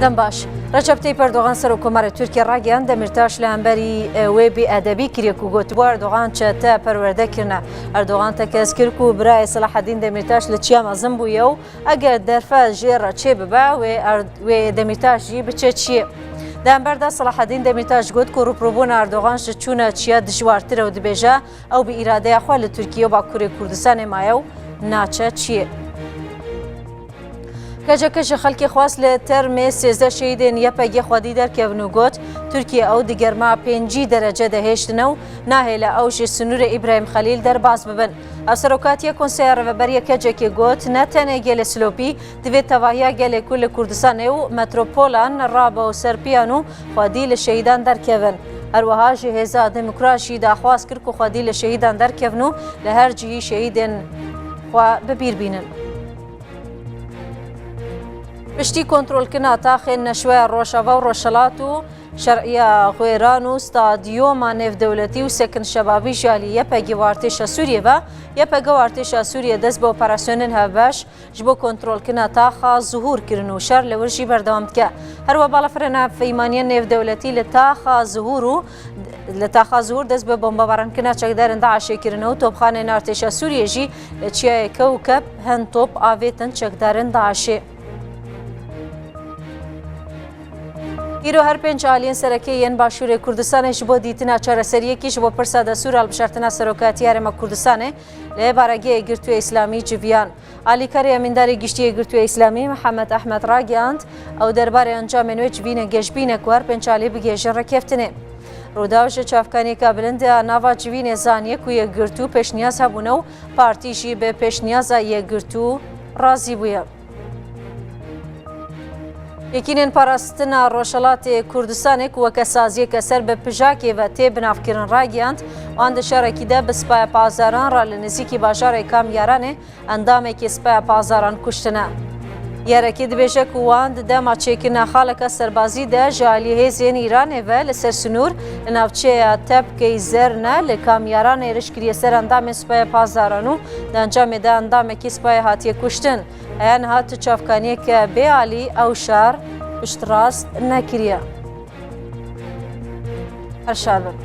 دەم باش ڕەجەب تەیپ ئەردۆغان سەرۆکۆمارە تورکیا ڕاگەیان دەمیرتاش لە ئەمبەری وێ بێئەدەبی کردێک و گوتووە ئەردۆغان چەتە پەروەردەکردە ئەردۆغان تەکەس کرد و برایە سەلاحەدین دەمیرتاش لە چیا مەزن بوویە و ئەگەر دەرفە ژێڕە چێ ببە وێ دەمیرتاشی بچێت چیە دەمبەردا سەلاحەدین دەمیرتاش گوت کە ڕووپڕووبوون ئەردۆغان چوونە چیا دژوارترە و دەبێژە ئەو بە ئیرادەیە خوا لە تورکیە و باکووری کوردستانی مایە و ناچە چیە کەجەکەژە خەڵکی خواست لە تەرمێ 13 شەیدێن یەپەگی خودی دەرکەون و گوت تورکیا ئەو دیگەرما 5 دەرەجە دەهێشتنە و ناهێ لە ئەوژی سنوورە ئیبراهیم خەلیل دەرباز ببن ئەو سەرۆکاتیە کۆنسەیە ڕێڤەبەریە کەجێکی گوت نەتەنێ گەلێ سلۆپی دەبێت تەواهیە گەلێک و لە کوردستانێ و مەترۆپۆلان ڕابە و سەرپیان و خودی لە شەیدان دەرکەون هەروەها ژی هێزا دموکراشی داخواست کرد و خودی لە شەیدان دەرکەون و لە هەر جیهی شەیدێن خوا ببیر بینن پشتی کۆنتڕۆلکردنا تاخێن نەشوەیە ڕۆژەڤە و ڕۆژهەڵات و شەرعیە غوێران و ستادیۆما نێودەوڵەتی و سێکن شەبابی ژالی یەپەگی وارتێشە سووریەوە یەپەگە وارتێشە سووریە دەست بە ئۆپەراسیۆنên هەبەش ji بۆ کۆنتڕۆلکردنا تاخا زوهورکردن و شەر لە ورژی بەردەوام بکە هەروە باڵەفرێنە فەیمانیە نێودەوڵەتی لە تاخا زوهور دەست بە بۆمبەبارانکردنا چەکدارن داعشێکردنەوە و تۆپخانەی ئارتێشە سووریەژی لە چیایەکە و کەپ هەند تۆپ ئاوێتن چەکدارن داعشێ ئیرۆ هەر پێنج ئالین سەرەکەیەن باشووری کوردستانێش بۆ دیتنا چارەسەریەکیش بۆ پرسە دەسوور هەڵبژاردنە سەرۆکاتی یاریمە کوردستانێ لە بارەگەیە گرتووە ئیسلامی جڤیان ئالیکاری ئەمینداری گشتیە گرتووە ئیسلامی محەممەد ئەحمەد ڕاگەاند ئەو دەربارەی ئەنجامێ نوێ جبینە گەشتبینە کوار پێنجالی بگێژە ڕێکێفتنێ ڕووداوژە چافکانێکە بلندە ناوا جوینێ زانیەک و یەکگرتو پێشنیاز هەبوونە و پارتیژی بە پێشنیازە یەکگرتو ڕازی بووە یەکینێن پاراستنە ڕۆژهەڵاتی کوردستانێک وەکە سازیەکە سەر بە پژاکێوە تێ بنافکردن ڕاگەیاند وان دە شارێکیدا بە سپایە پازاران ڕا لە نزیکی باژارێک کامیارانێ ئەندامێکی سپایە پازاران کوشتنە یارەکی دەبێژە و وان دەما چێکردنا خاڵەکە سەربازی دە ژالی هێزیێن ئیرانێڤە لەسەر سنوور لە ناوچەیە تەپکەی زەرنە لە کامیاران ێرشکریە سەر ئەندامی سپایە پازاران و دەنجامێدا ئەندامێکی سپایە هاتیە کوشتن ئەیان هاتە چافکانیەکە بێعالی ئەو شار پشتڕاست نەکریە هەر شار بن